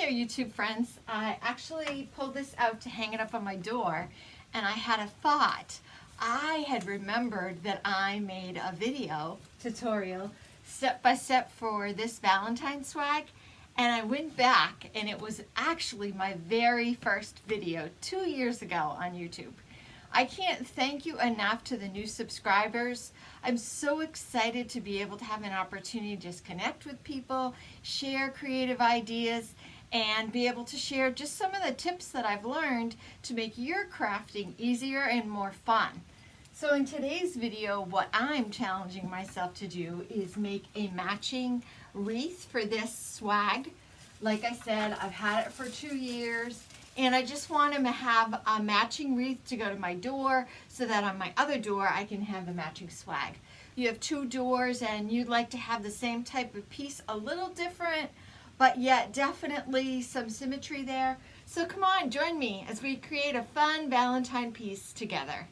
there, YouTube friends. I actually pulled this out to hang it up on my door, and I had a thought. I had remembered that I made a video tutorial step by step for this Valentine swag, and I went back and it was actually my very first video 2 years ago on YouTube. I can't thank you enough to the new subscribers. I'm so excited to be able to have an opportunity to just connect with people, share creative ideas, and be able to share just some of the tips that I've learned to make your crafting easier and more fun. So in today's video, what I'm challenging myself to do is make a matching wreath for this swag. Like I said, I've had it for 2 years. And I just want to have a matching wreath to go to my door so that on my other door I can have the matching swag. You have 2 doors and you'd like to have the same type of piece, a little different, but yet definitely some symmetry there. So come on, join me as we create a fun Valentine piece together.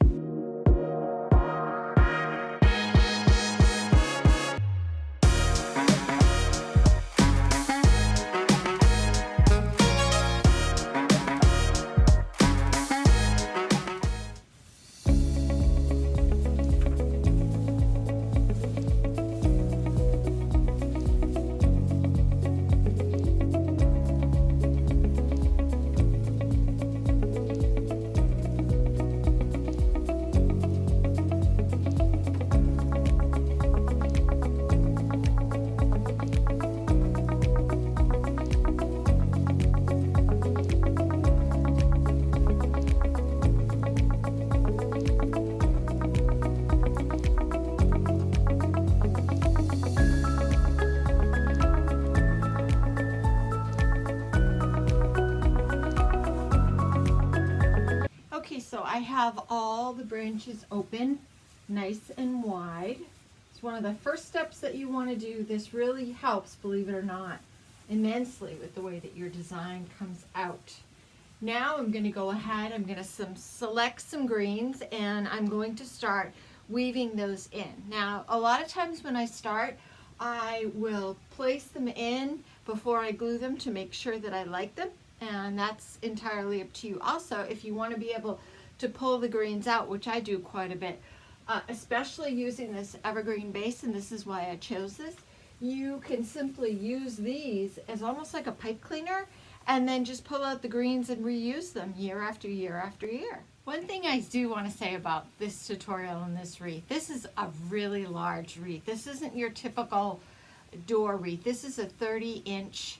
Okay, so I have all the branches open, nice and wide. It's one of the first steps that you want to do. This really helps, believe it or not, immensely with the way that your design comes out. Now I'm going to go ahead, I'm going to select some greens, and I'm going to start weaving those in. Now, a lot of times when I start, I will place them in before I glue them to make sure that I like them. And that's entirely up to you. Also, if you want to be able to pull the greens out, which I do quite a bit, especially using this evergreen base, and this is why I chose this, you can simply use these as almost like a pipe cleaner and then just pull out the greens and reuse them year after year after year. One thing I do want to say about this tutorial and this wreath, this is a really large wreath. This isn't your typical door wreath. This is a 30-inch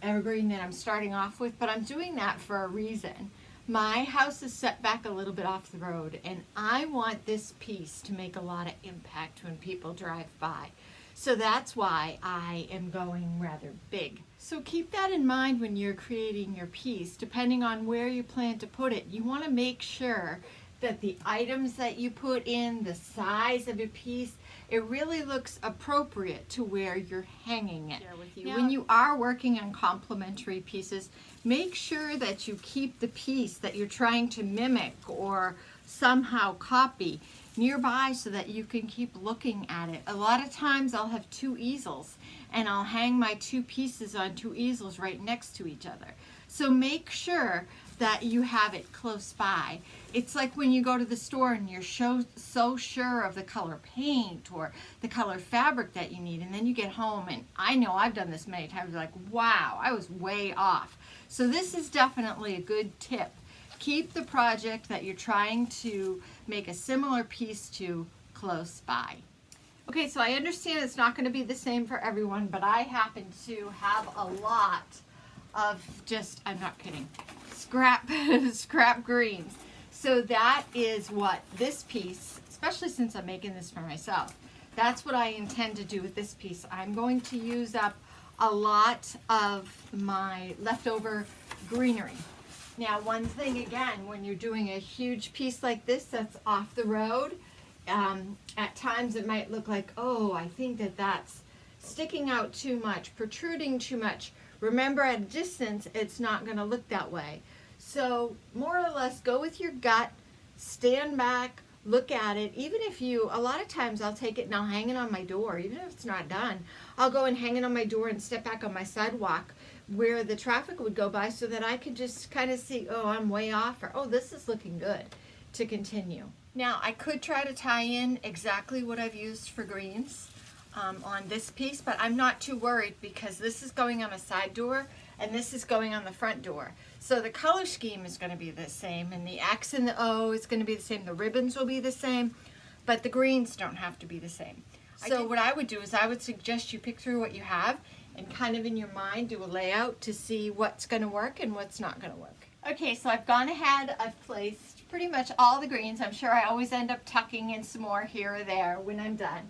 evergreen that I'm starting off with, but I'm doing that for a reason. My house is set back a little bit off the road, and I want this piece to make a lot of impact when people drive by. So that's why I am going rather big. So keep that in mind when you're creating your piece. Depending on where you plan to put it, you want to make sure that the items that you put in, the size of your piece, it really looks appropriate to where you're hanging it. When you are working on complementary pieces, make sure that you keep the piece that you're trying to mimic or somehow copy nearby so that you can keep looking at it. A lot of times I'll have 2 easels and I'll hang my 2 pieces on 2 easels right next to each other. So make sure that you have it close by. It's like when you go to the store and you're so sure of the color paint or the color fabric that you need, and then you get home, and I know I've done this many times, like, wow, I was way off. So this is definitely a good tip. Keep the project that you're trying to make a similar piece to close by. Okay, so I understand it's not going to be the same for everyone, but I happen to have a lot of just, I'm not kidding, scrap greens. So that is what this piece, especially since I'm making this for myself, that's what I intend to do with this piece. I'm going to use up a lot of my leftover greenery. Now, one thing again, when you're doing a huge piece like this that's off the road, at times it might look like, oh, I think that that's sticking out too much, protruding too much. Remember, at a distance, it's not going to look that way. So more or less go with your gut, stand back, look at it. Even if you, a lot of times I'll take it and I'll hang it on my door, even if it's not done. I'll go and hang it on my door and step back on my sidewalk where the traffic would go by so that I could just kind of see, oh, I'm way off, or oh, this is looking good, to continue. Now, I could try to tie in exactly what I've used for greens on this piece, but I'm not too worried because this is going on a side door and this is going on the front door. So the color scheme is going to be the same, and the X and the O is going to be the same. The ribbons will be the same, but the greens don't have to be the same. So what I would do is I would suggest you pick through what you have and kind of in your mind do a layout to see what's going to work and what's not going to work. Okay, so I've gone ahead, I've placed pretty much all the greens. I'm sure I always end up tucking in some more here or there when I'm done.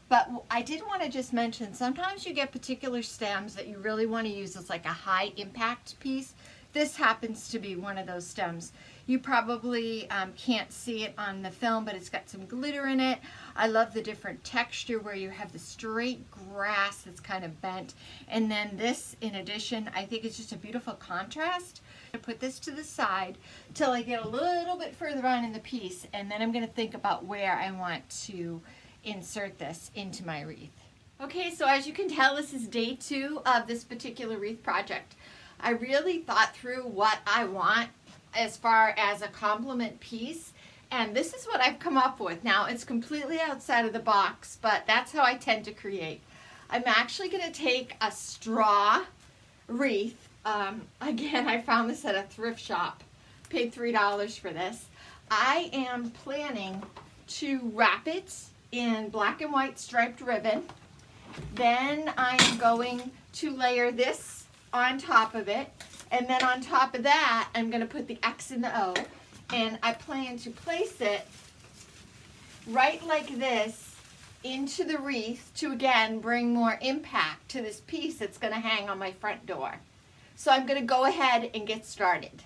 But I did want to just mention, sometimes you get particular stems that you really want to use as like a high impact piece. This happens to be one of those stems. You probably can't see it on the film, but it's got some glitter in it. I love the different texture where you have the straight grass that's kind of bent. And then this, in addition, I think it's just a beautiful contrast. I'm going to put this to the side till I get a little bit further on in the piece, and then I'm going to think about where I want to insert this into my wreath. Okay, so as you can tell, this is day 2 of this particular wreath project. I really thought through what I want as far as a complement piece, and this is what I've come up with. Now, it's completely outside of the box, but that's how I tend to create. I'm actually going to take a straw wreath. Again, I found this at a thrift shop. Paid $3 for this. I am planning to wrap it in black and white striped ribbon. Then I'm going to layer this on top of it, and then on top of that I'm going to put the X and the O, and I plan to place it right like this into the wreath to again bring more impact to this piece that's going to hang on my front door. So I'm going to go ahead and get started.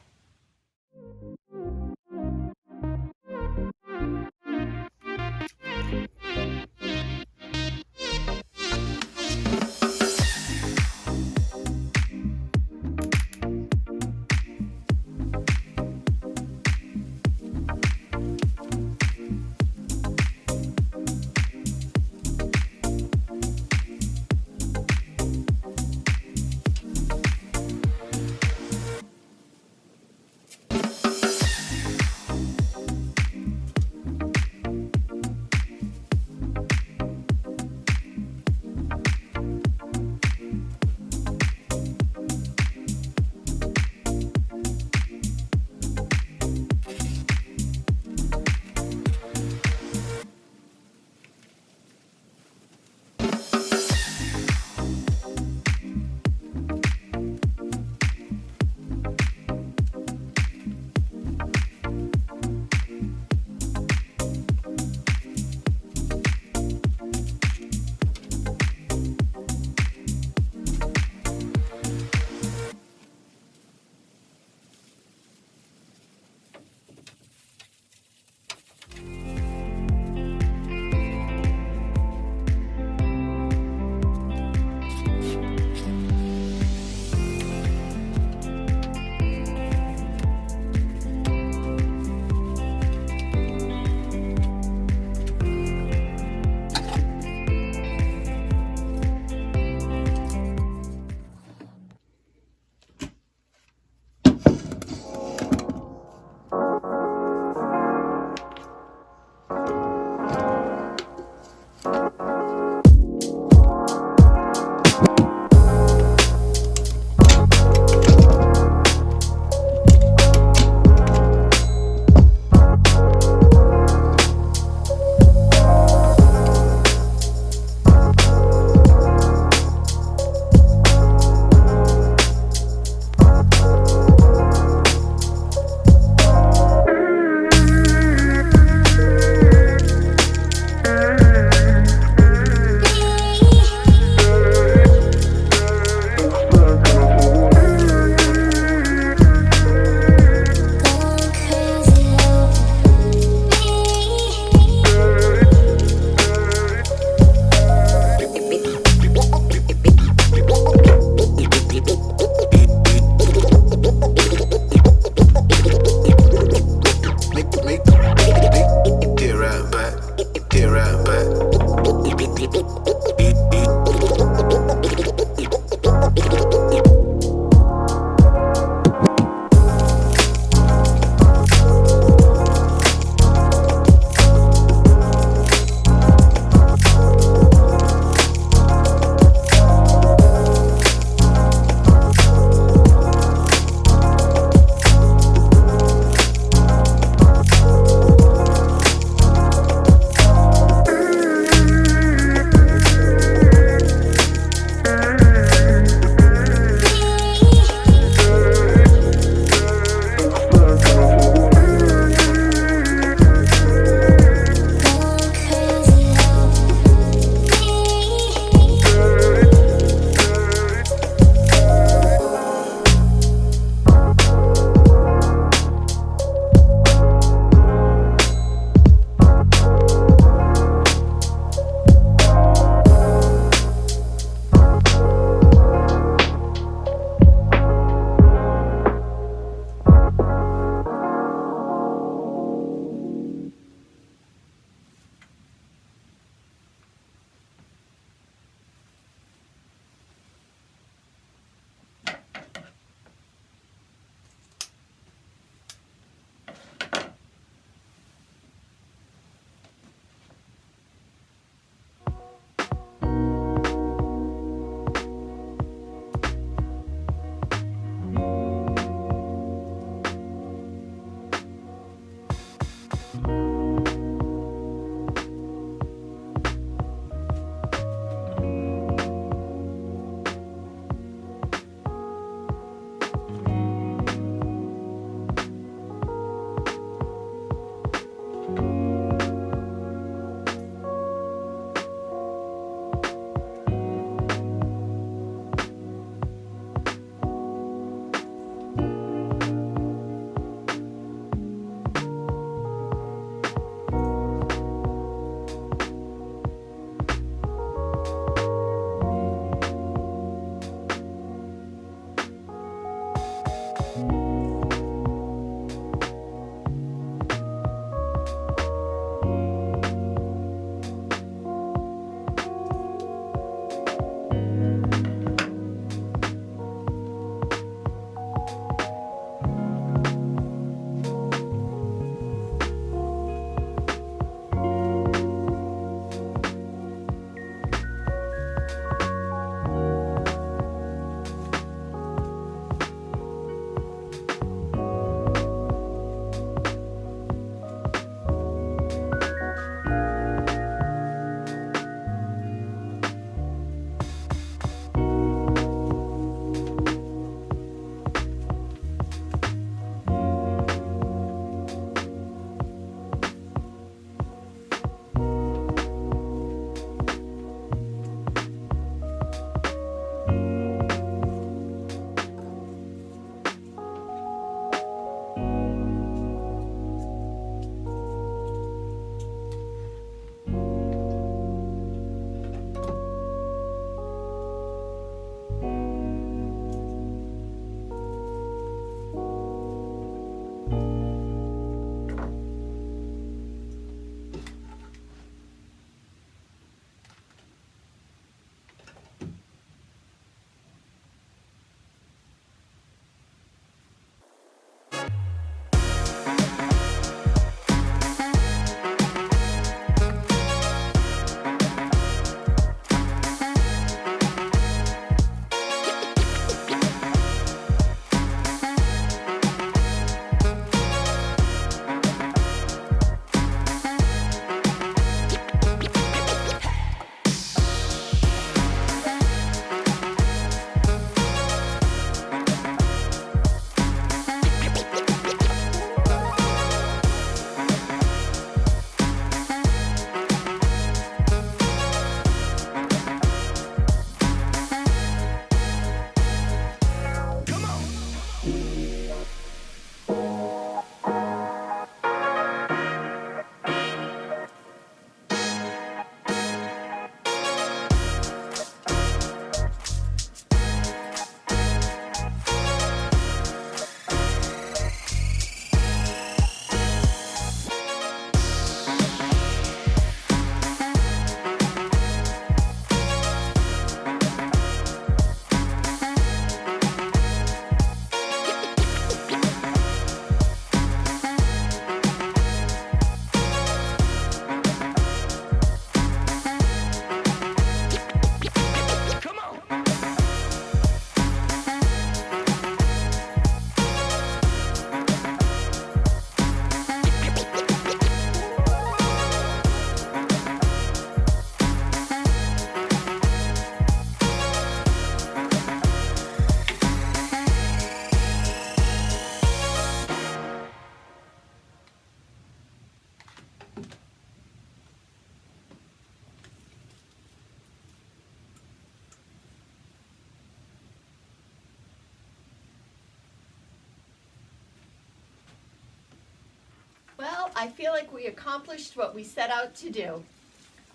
I feel like we accomplished what we set out to do.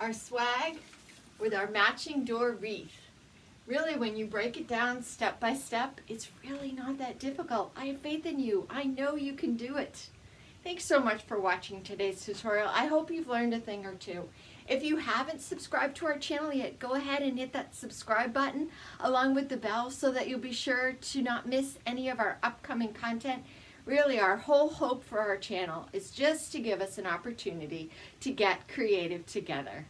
Our swag with our matching door wreath. Really, when you break it down step by step, it's really not that difficult. I have faith in you. I know you can do it. Thanks so much for watching today's tutorial. I hope you've learned a thing or two. If you haven't subscribed to our channel yet, go ahead and hit that subscribe button along with the bell so that you'll be sure to not miss any of our upcoming content. Really, our whole hope for our channel is just to give us an opportunity to get creative together.